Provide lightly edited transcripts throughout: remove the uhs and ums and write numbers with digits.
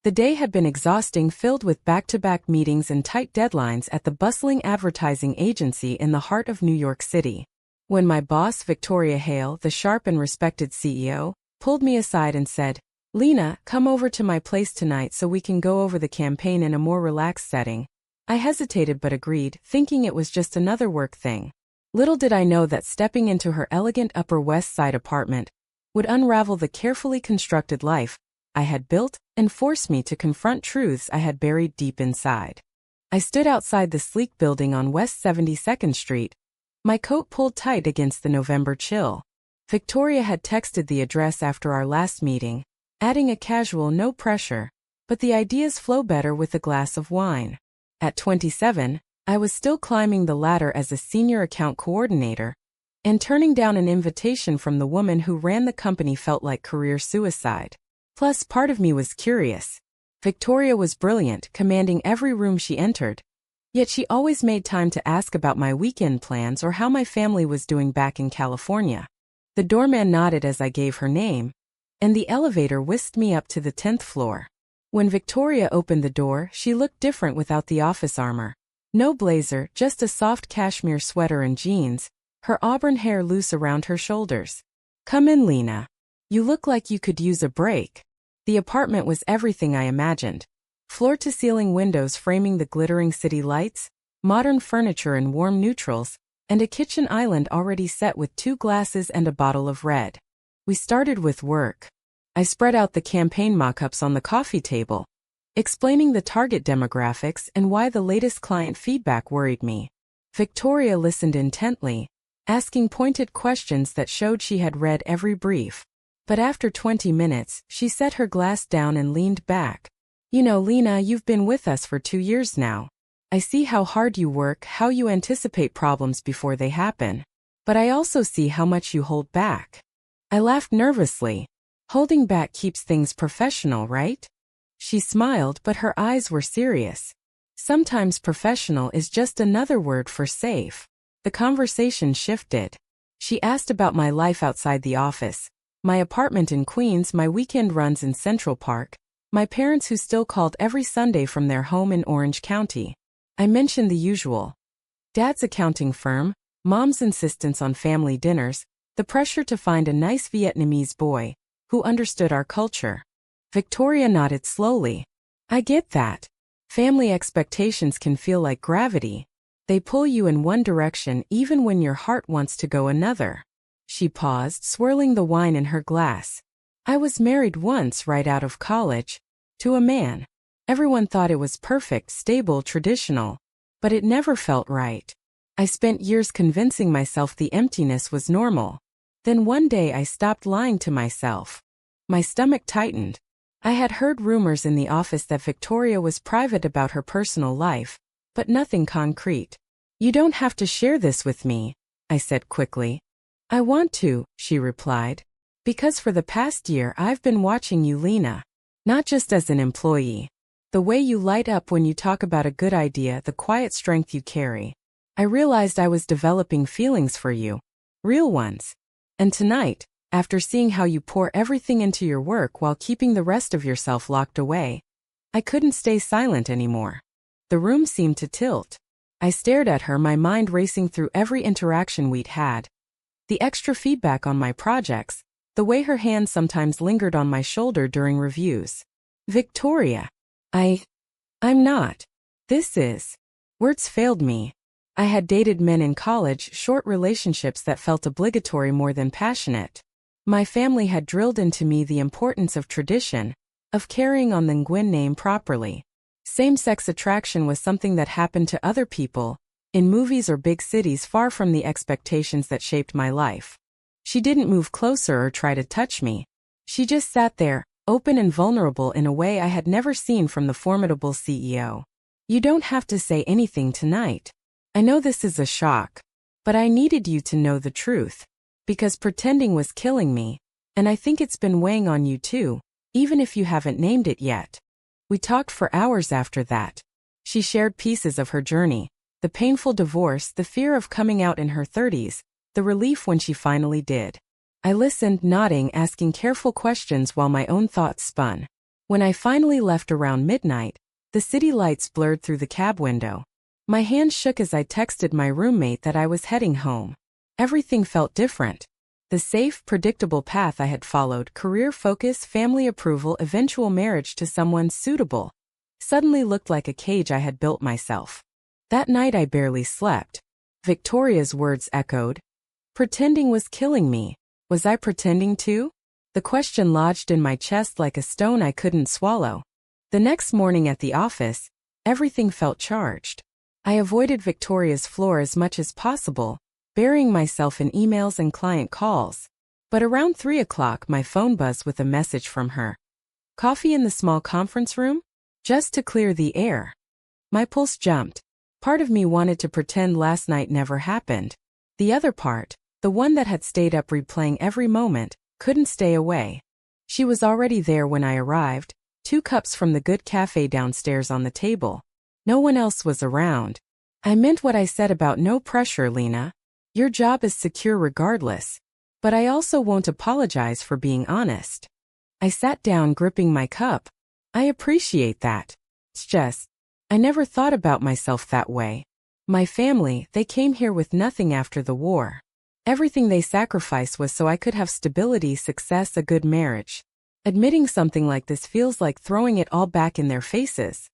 The day had been exhausting, filled with back-to-back meetings and tight deadlines at the bustling advertising agency in the heart of New York City. When my boss, Victoria Hale, the sharp and respected CEO, pulled me aside and said, "Lena, come over to my place tonight so we can go over the campaign in a more relaxed setting," I hesitated but agreed, thinking it was just another work thing. Little did I know that stepping into her elegant Upper West Side apartment would unravel the carefully constructed life I had built and force me to confront truths I had buried deep inside. I stood outside the sleek building on West 72nd Street, my coat pulled tight against the November chill. Victoria had texted the address after our last meeting, adding a casual "no pressure, but the ideas flow better with a glass of wine." At 27, I was still climbing the ladder as a senior account coordinator, and turning down an invitation from the woman who ran the company felt like career suicide. Plus, part of me was curious. Victoria was brilliant, commanding every room she entered, yet she always made time to ask about my weekend plans or how my family was doing back in California. The doorman nodded as I gave her name, and the elevator whisked me up to the 10th floor. When Victoria opened the door, she looked different without the office armor. No blazer, just a soft cashmere sweater and jeans, her auburn hair loose around her shoulders. "Come in, Lena. You look like you could use a break." The apartment was everything I imagined. Floor-to-ceiling windows framing the glittering city lights, modern furniture in warm neutrals, and a kitchen island already set with 2 glasses and a bottle of red. We started with work. I spread out the campaign mock-ups on the coffee table, explaining the target demographics and why the latest client feedback worried me. Victoria listened intently, asking pointed questions that showed she had read every brief. But after 20 minutes, she set her glass down and leaned back. "You know, Lena, you've been with us for 2 years now. I see how hard you work, how you anticipate problems before they happen. But I also see how much you hold back." I laughed nervously. "Holding back keeps things professional, right?" She smiled, but her eyes were serious. "Sometimes professional is just another word for safe." The conversation shifted. She asked about my life outside the office, my apartment in Queens, my weekend runs in Central Park, my parents who still called every Sunday from their home in Orange County. I mentioned the usual. Dad's accounting firm, Mom's insistence on family dinners, the pressure to find a nice Vietnamese boy who understood our culture. Victoria nodded slowly. "I get that. Family expectations can feel like gravity. They pull you in one direction even when your heart wants to go another." She paused, swirling the wine in her glass. "I was married once right out of college, to a man. Everyone thought it was perfect, stable, traditional, but it never felt right. I spent years convincing myself the emptiness was normal. Then one day I stopped lying to myself." My stomach tightened. I had heard rumors in the office that Victoria was private about her personal life, but nothing concrete. "You don't have to share this with me," I said quickly. "I want to," she replied, "because for the past year I've been watching you, Lena. Not just as an employee. The way you light up when you talk about a good idea, the quiet strength you carry. I realized I was developing feelings for you. Real ones. And tonight, after seeing how you pour everything into your work while keeping the rest of yourself locked away, I couldn't stay silent anymore." The room seemed to tilt. I stared at her, my mind racing through every interaction we'd had. The extra feedback on my projects, the way her hand sometimes lingered on my shoulder during reviews. "Victoria, I'm not. This is." Words failed me. I had dated men in college, short relationships that felt obligatory more than passionate. My family had drilled into me the importance of tradition, of carrying on the Nguyen name properly. Same-sex attraction was something that happened to other people, in movies or big cities, far from the expectations that shaped my life. She didn't move closer or try to touch me. She just sat there, open and vulnerable in a way I had never seen from the formidable CEO. "You don't have to say anything tonight. I know this is a shock, but I needed you to know the truth. Because pretending was killing me, and I think it's been weighing on you too, even if you haven't named it yet." We talked for hours after that. She shared pieces of her journey, the painful divorce, the fear of coming out in her 30s, the relief when she finally did. I listened, nodding, asking careful questions while my own thoughts spun. When I finally left around midnight, the city lights blurred through the cab window. My hand shook as I texted my roommate that I was heading home. Everything felt different. The safe, predictable path I had followed, career focus, family approval, eventual marriage to someone suitable, suddenly looked like a cage I had built myself. That night I barely slept. Victoria's words echoed. Pretending was killing me. Was I pretending too? The question lodged in my chest like a stone I couldn't swallow. The next morning at the office, everything felt charged. I avoided Victoria's floor as much as possible, burying myself in emails and client calls. But around 3 o'clock my phone buzzed with a message from her. Coffee in the small conference room? Just to clear the air. My pulse jumped. Part of me wanted to pretend last night never happened. The other part, the one that had stayed up replaying every moment, couldn't stay away. She was already there when I arrived, 2 cups from the good cafe downstairs on the table. No one else was around. I meant what I said about no pressure, Lena. Your job is secure regardless. But I also won't apologize for being honest. I sat down gripping my cup. I appreciate that. It's just, I never thought about myself that way. My family, they came here with nothing after the war. Everything they sacrificed was so I could have stability, success, a good marriage. Admitting something like this feels like throwing it all back in their faces.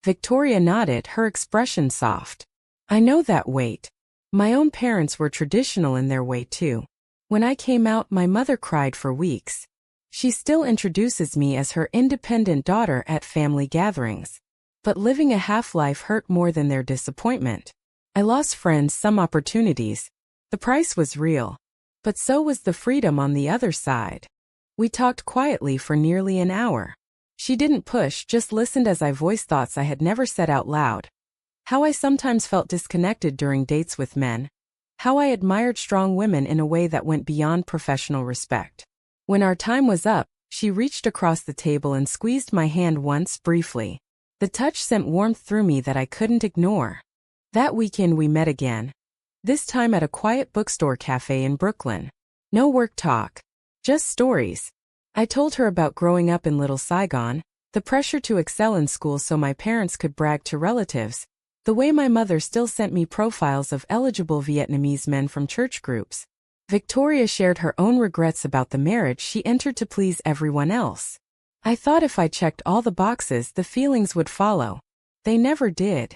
Victoria nodded, her expression soft. I know that weight. My own parents were traditional in their way too. When I came out, my mother cried for weeks. She still introduces me as her independent daughter at family gatherings. But living a half-life hurt more than their disappointment. I lost friends, some opportunities. The price was real. But so was the freedom on the other side. We talked quietly for nearly an hour. She didn't push, just listened as I voiced thoughts I had never said out loud. How I sometimes felt disconnected during dates with men. How I admired strong women in a way that went beyond professional respect. When our time was up, she reached across the table and squeezed my hand once, briefly. The touch sent warmth through me that I couldn't ignore. That weekend we met again. This time at a quiet bookstore cafe in Brooklyn. No work talk. Just stories. I told her about growing up in Little Saigon, the pressure to excel in school so my parents could brag to relatives, the way my mother still sent me profiles of eligible Vietnamese men from church groups. Victoria shared her own regrets about the marriage she entered to please everyone else. I thought if I checked all the boxes, the feelings would follow. They never did.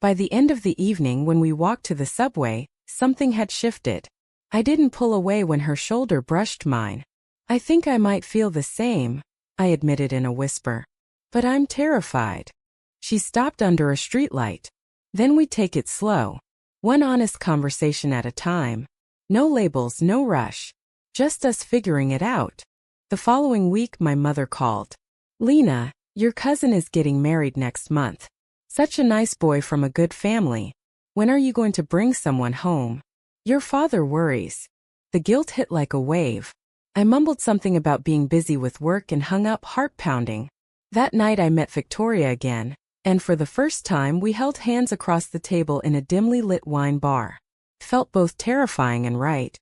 By the end of the evening when we walked to the subway, something had shifted. I didn't pull away when her shoulder brushed mine. I think I might feel the same, I admitted in a whisper. But I'm terrified. She stopped under a streetlight. Then we take it slow. One honest conversation at a time. No labels, no rush. Just us figuring it out. The following week my mother called. Lena, your cousin is getting married next month. Such a nice boy from a good family. When are you going to bring someone home? Your father worries. The guilt hit like a wave. I mumbled something about being busy with work and hung up, heart pounding. That night I met Victoria again, and for the first time we held hands across the table in a dimly lit wine bar. Felt both terrifying and right.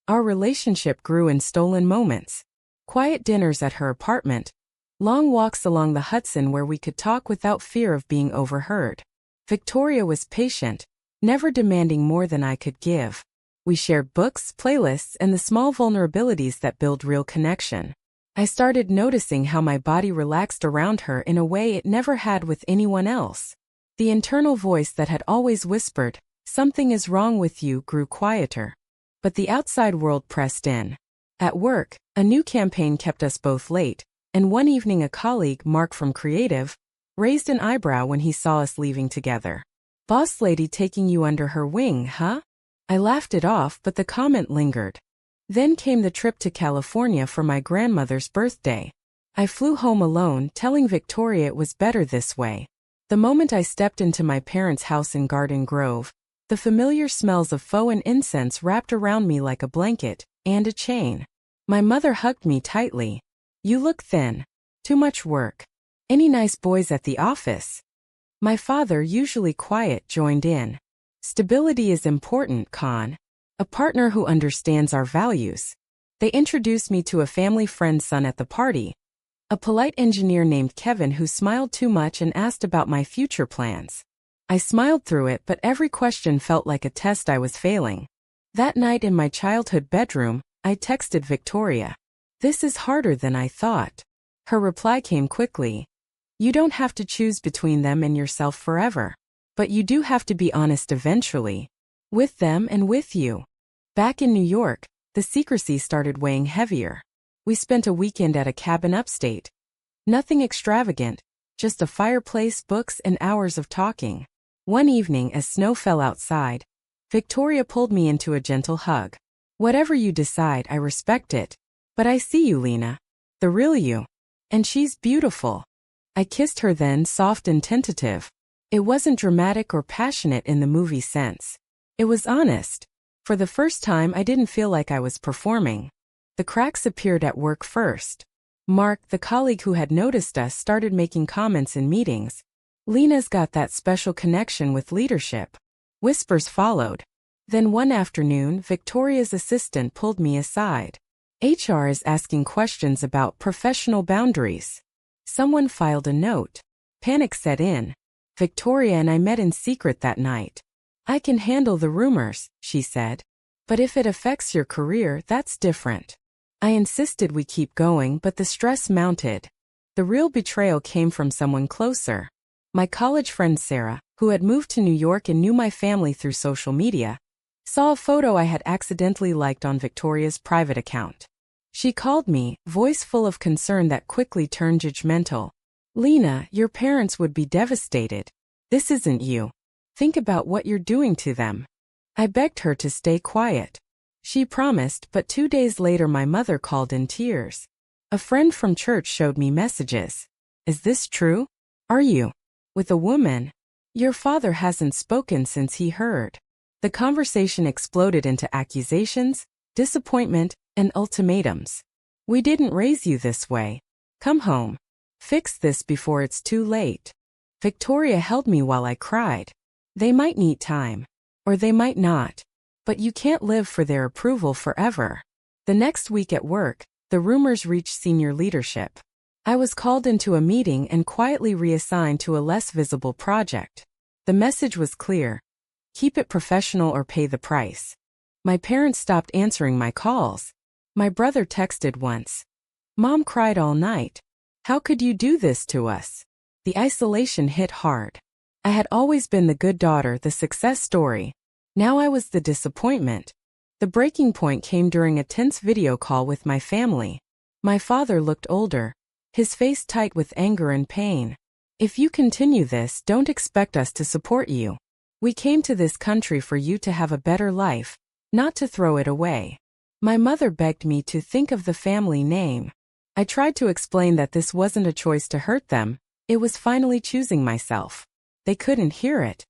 Our relationship grew in stolen moments. Quiet dinners at her apartment. Long walks along the Hudson where we could talk without fear of being overheard. Victoria was patient, never demanding more than I could give. We shared books, playlists, and the small vulnerabilities that build real connection. I started noticing how my body relaxed around her in a way it never had with anyone else. The internal voice that had always whispered, "Something is wrong with you," grew quieter. But the outside world pressed in. At work, a new campaign kept us both late, and one evening a colleague, Mark from Creative, raised an eyebrow when he saw us leaving together. "Boss lady taking you under her wing, huh?" I laughed it off, but the comment lingered. Then came the trip to California for my grandmother's birthday. I flew home alone, telling Victoria it was better this way. The moment I stepped into my parents' house in Garden Grove, the familiar smells of pho and incense wrapped around me like a blanket, and a chain. My mother hugged me tightly. "You look thin. Too much work. Any nice boys at the office?" My father, usually quiet, joined in. "Stability is important, Con. A partner who understands our values." They introduced me to a family friend's son at the party. A polite engineer named Kevin who smiled too much and asked about my future plans. I smiled through it, but every question felt like a test I was failing. That night in my childhood bedroom, I texted Victoria. "This is harder than I thought." Her reply came quickly. "You don't have to choose between them and yourself forever. But you do have to be honest eventually. With them and with you." Back in New York, the secrecy started weighing heavier. We spent a weekend at a cabin upstate. Nothing extravagant, just a fireplace, books, and hours of talking. One evening, as snow fell outside, Victoria pulled me into a gentle hug. "Whatever you decide, I respect it. But I see you, Lena. The real you. And she's beautiful." I kissed her then, soft and tentative. It wasn't dramatic or passionate in the movie sense. It was honest. For the first time, I didn't feel like I was performing. The cracks appeared at work first. Mark, the colleague who had noticed us, started making comments in meetings. "Lena's got that special connection with leadership." Whispers followed. Then one afternoon, Victoria's assistant pulled me aside. "HR is asking questions about professional boundaries." Someone filed a note. Panic set in. Victoria and I met in secret that night. "I can handle the rumors," she said. "But if it affects your career, that's different." I insisted we keep going, but the stress mounted. The real betrayal came from someone closer. My college friend Sarah, who had moved to New York and knew my family through social media, saw a photo I had accidentally liked on Victoria's private account. She called me, voice full of concern that quickly turned judgmental. "Lena, your parents would be devastated. This isn't you. Think about what you're doing to them." I begged her to stay quiet. She promised, but 2 days later my mother called in tears. A friend from church showed me messages. "Is this true? Are you with a woman? Your father hasn't spoken since he heard." The conversation exploded into accusations, disappointment, and ultimatums. "We didn't raise you this way. Come home. Fix this before it's too late." Victoria held me while I cried. "They might need time. Or they might not. But you can't live for their approval forever." The next week at work, the rumors reached senior leadership. I was called into a meeting and quietly reassigned to a less visible project. The message was clear. Keep it professional or pay the price. My parents stopped answering my calls. My brother texted once. "Mom cried all night. How could you do this to us?" The isolation hit hard. I had always been the good daughter, the success story. Now I was the disappointment. The breaking point came during a tense video call with my family. My father looked older, his face tight with anger and pain. "If you continue this, don't expect us to support you. We came to this country for you to have a better life, not to throw it away." My mother begged me to think of the family name. I tried to explain that this wasn't a choice to hurt them, it was finally choosing myself. They couldn't hear it.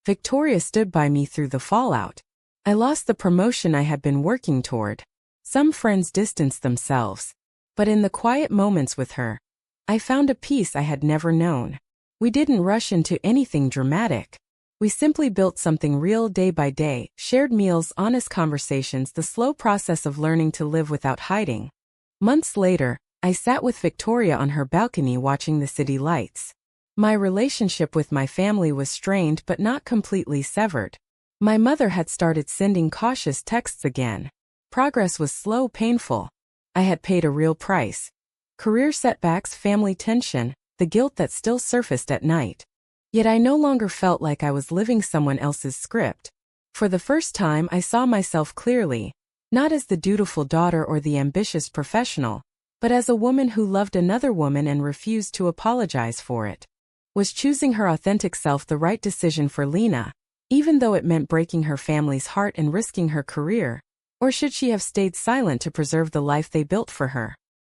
Victoria stood by me through the fallout. I lost the promotion I had been working toward. Some friends distanced themselves. But in the quiet moments with her, I found a peace I had never known. We didn't rush into anything dramatic. We simply built something real day by day, shared meals, honest conversations, the slow process of learning to live without hiding. Months later, I sat with Victoria on her balcony watching the city lights. My relationship with my family was strained but not completely severed. My mother had started sending cautious texts again. Progress was slow, painful. I had paid a real price. Career setbacks, family tension, the guilt that still surfaced at night. Yet I no longer felt like I was living someone else's script. For the first time, I saw myself clearly, not as the dutiful daughter or the ambitious professional, but as a woman who loved another woman and refused to apologize for it. Was choosing her authentic self the right decision for Lena, even though it meant breaking her family's heart and risking her career? Or should she have stayed silent to preserve the life they built for her?